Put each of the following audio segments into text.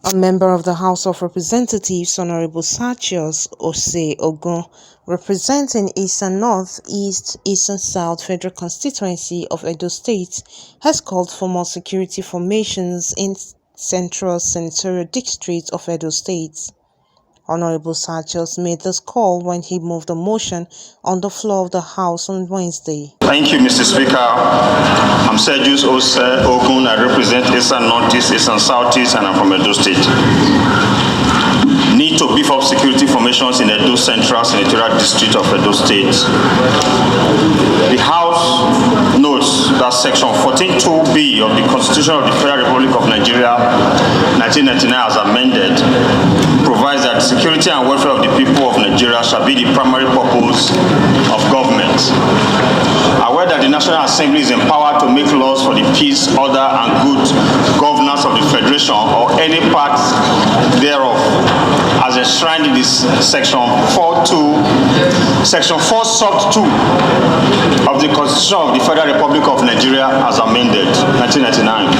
A member of the House of Representatives, Honorable Sergius Ogun, representing Eastern North, Eastern South Federal Constituency of Edo State, has called for more security formations in Central Senatorial District of Edo State. Honorable Sergius made this call when he moved a motion on the floor of the House on Wednesday. Thank you, Mr. Speaker. I'm Sergius Ogun. I represent Eastern Northeast, Eastern Southeast, and I'm from Edo State. Need to beef up security formations in Edo Central Senatorial District of Edo State. The House notes that Section 14(2)(b) of the Constitution of the Federal Republic of Nigeria, 1999, as amended, provides that security and welfare of the people of Nigeria shall be the primary purpose of government. Aware that the National Assembly is empowered to make laws for the peace, order, and good governance of the Federation or any part thereof, as enshrined in this Section 4 sub 2 of the Constitution of the Federal Republic of Nigeria as amended, 1999.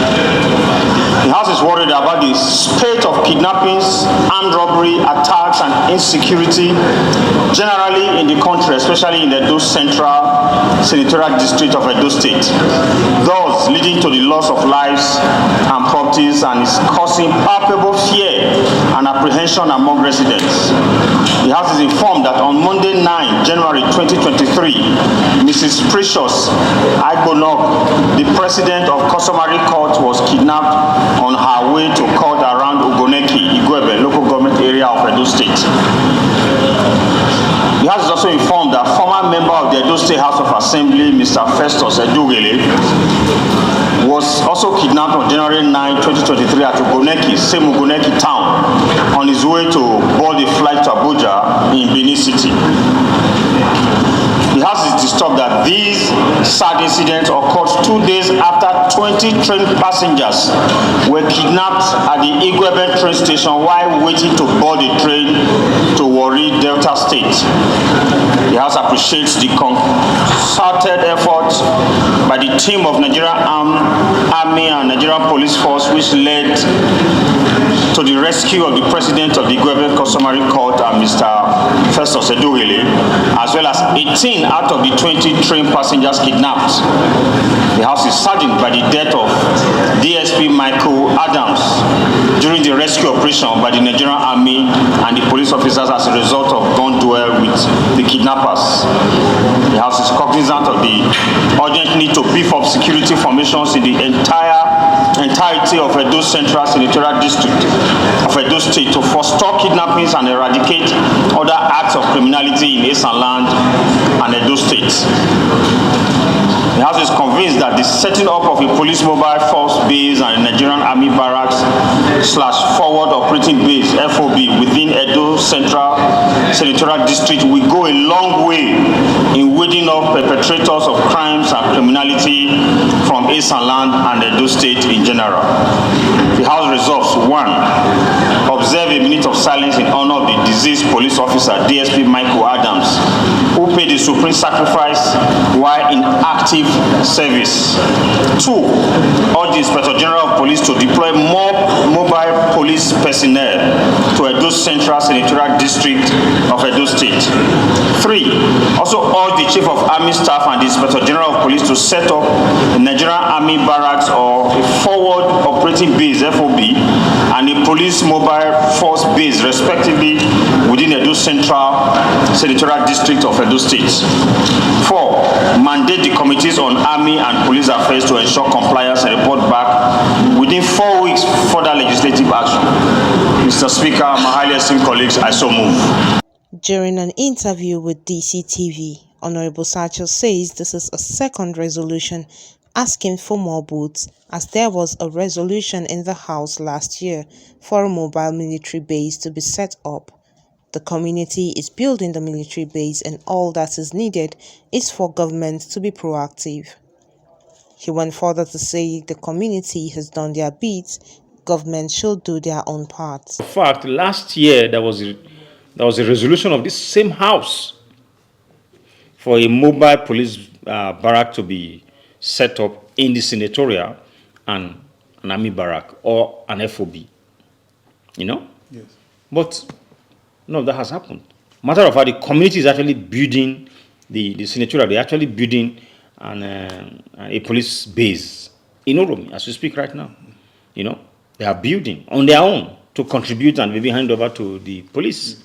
The House is worried about the spate of kidnappings, armed robbery, attacks, and insecurity generally in the country, especially in the Edo Central Senatorial District of Edo State, thus leading to the loss of lives and properties, and is causing palpable fear and apprehension among residents. The House is informed that on Monday 9 January 2023, Mrs. Precious Aigbonok, the President of Customary Court, was kidnapped on her way to court around Ogoneki, Igwebe, local government area of Edo State. The House is also informed that former member of the Edo State House of Assembly, Mr. Festus Edugele, was also kidnapped on January 9, 2023 at Ogoneki, same Ogoneki town, on his way to board a flight to Abuja in Benin City. The House is disturbed that these sad incidents occurred 2 days after 20 train passengers were kidnapped at the Igwebe train station while waiting to board a train to Warri, Delta State. The House appreciates the concerted effort by the team of Nigerian Army and Nigerian Police Force, which led to the rescue of the President of the Igwebe Customary Court and Mr. Festus Edugele, as well as 18 out of the 20 train passengers kidnapped. The House is saddened by the death of DSP Michael Adams during the rescue operation by the Nigerian Army and the police officers as a result of gun duel with the kidnappers. The House is cognizant of the urgent need to beef up security formations in the entirety of Edo Central Senatorial District of Edo State to forestall kidnappings and eradicate other acts of criminality in Eastern Land and Edo State. The House is convinced that the setting up of a police mobile force base and a Nigerian Army barracks / forward operating base (FOB) within Edo Central Senatorial District will go a long way in weeding off perpetrators of crimes and criminality from Eastern Land and Edo State in general. The House resolves: 1. Observe a minute of silence in honor of the deceased police officer DSP Michael Adams, who paid the supreme sacrifice while in active service. 2. Urge the Inspector General of Police to deploy more mobile police personnel to Edo Central Senatorial District of Edo State. 3. Also urge the Chief of Army Staff and the Inspector General of Police to set up a Nigerian Army barracks or a forward operating base (FOB) and a police mobile force base, respectively, within Edo Central Senatorial District of Edo State. 4. Mandate the committees on Army and Police Affairs to ensure compliance and report back within 4 weeks further legislative action. Mr. Speaker, my highly esteemed colleagues, I so move. During an interview with DCTV, Honorable Sergius says this is a second resolution asking for more boots, as there was a resolution in the House last year for a mobile military base to be set up. The community is building the military base, and all that is needed is for government to be proactive. He went further to say the community has done their bit, government should do their own part. In fact, last year there was a resolution of this same House for a mobile police barrack to be set up in the senatorial and an army barrack or an FOB. you know. Yes. But no, that has happened. Matter of fact, the community is actually building the senatorial. They're actually building a police base in Oromi as we speak right now. You know, they are building on their own to contribute and maybe hand over to the police.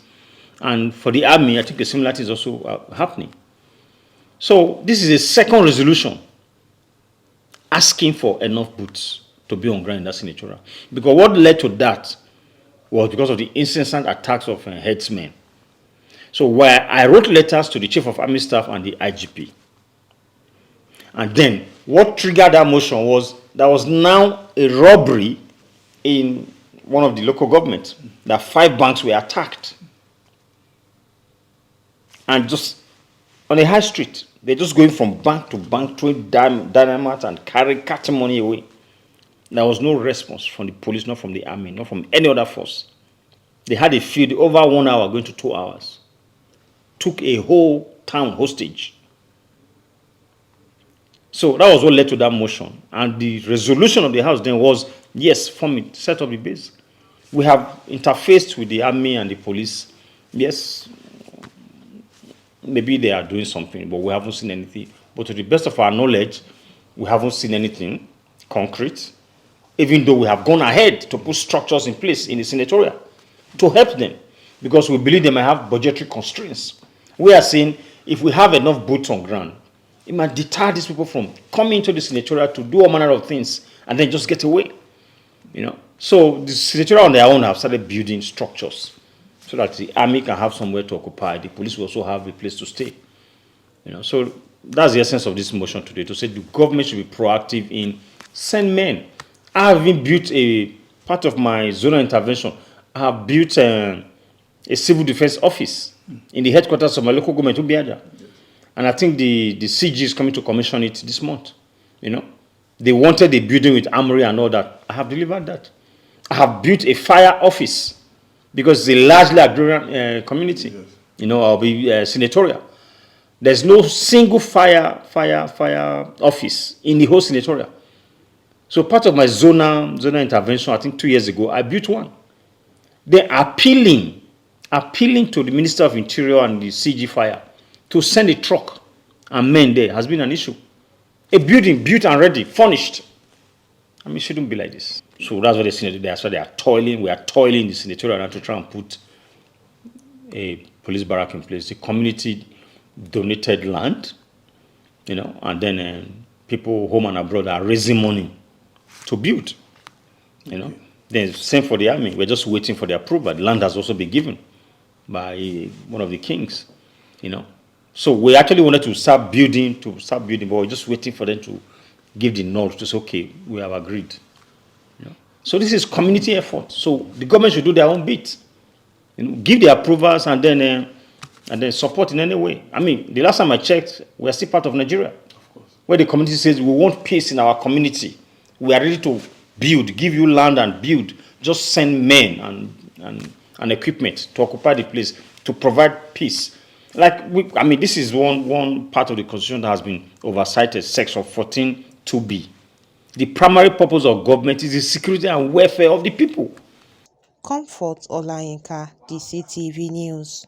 And for the army, I think a similar thing is also happening. So this is a second resolution asking for enough boots to be on ground in that senatorial. Because what led to that was because of the incessant attacks of headsmen. So where I wrote letters to the Chief of Army Staff and the IGP. And then what triggered that motion was there was now a robbery in one of the local governments that 5 banks were attacked. And just on a high street, they're just going from bank to bank, throwing dynamite and cutting money away. There was no response from the police, not from the army, not from any other force. They had a field over 1 hour, going to 2 hours. Took a whole town hostage. So that was what led to that motion. And the resolution of the House then was, yes, form it, set up the base. We have interfaced with the army and the police. Yes, maybe they are doing something, but we haven't seen anything. But to the best of our knowledge, we haven't seen anything concrete, even though we have gone ahead to put structures in place in the senatorial to help them, because we believe they might have budgetary constraints. We are saying if we have enough boots on ground, it might deter these people from coming into the senatorial to do all manner of things and then just get away. You know, so the senatorial on their own have started building structures so that the army can have somewhere to occupy. The police will also have a place to stay. You know, so that's the essence of this motion today, to say the government should be proactive in send men. I have even built a part of my zonal intervention. I have built a civil defense office in the headquarters of my local government, Ubiaja. And I think the CG is coming to commission it this month. You know, they wanted a building with armory and all that. I have delivered that. I have built a fire office because it's a largely agrarian community. Yes. You know, I'll be senatorial. There's no single fire office in the whole senatorial. So part of my zonal intervention, I think 2 years ago, I built one. They're appealing to the Minister of Interior and the CG Fire to send a truck and men there has been an issue. A building built and ready, furnished. I mean, it shouldn't be like this. So that's what they say. That's why they are toiling. We are toiling the senatorial now to try and put a police barrack in place. The community donated land, you know, and then people home and abroad are raising money to build, you know. Then same for the army. We're just waiting for the approval. The land has also been given by one of the kings, you know. So we actually wanted to start building, but we're just waiting for them to give the nod to say, okay, we have agreed. You know? So this is community effort. So the government should do their own bit, you know, give the approvals and then support in any way. I mean, the last time I checked, we are still part of Nigeria, of course, where the community says we want peace in our community. We are ready to build, give you land and build. Just send men and equipment to occupy the place to provide peace. Like, this is one part of the Constitution that has been oversighted, Section 14(2)(b). The primary purpose of government is the security and welfare of the people. Comfort Olayinka, DCTV News.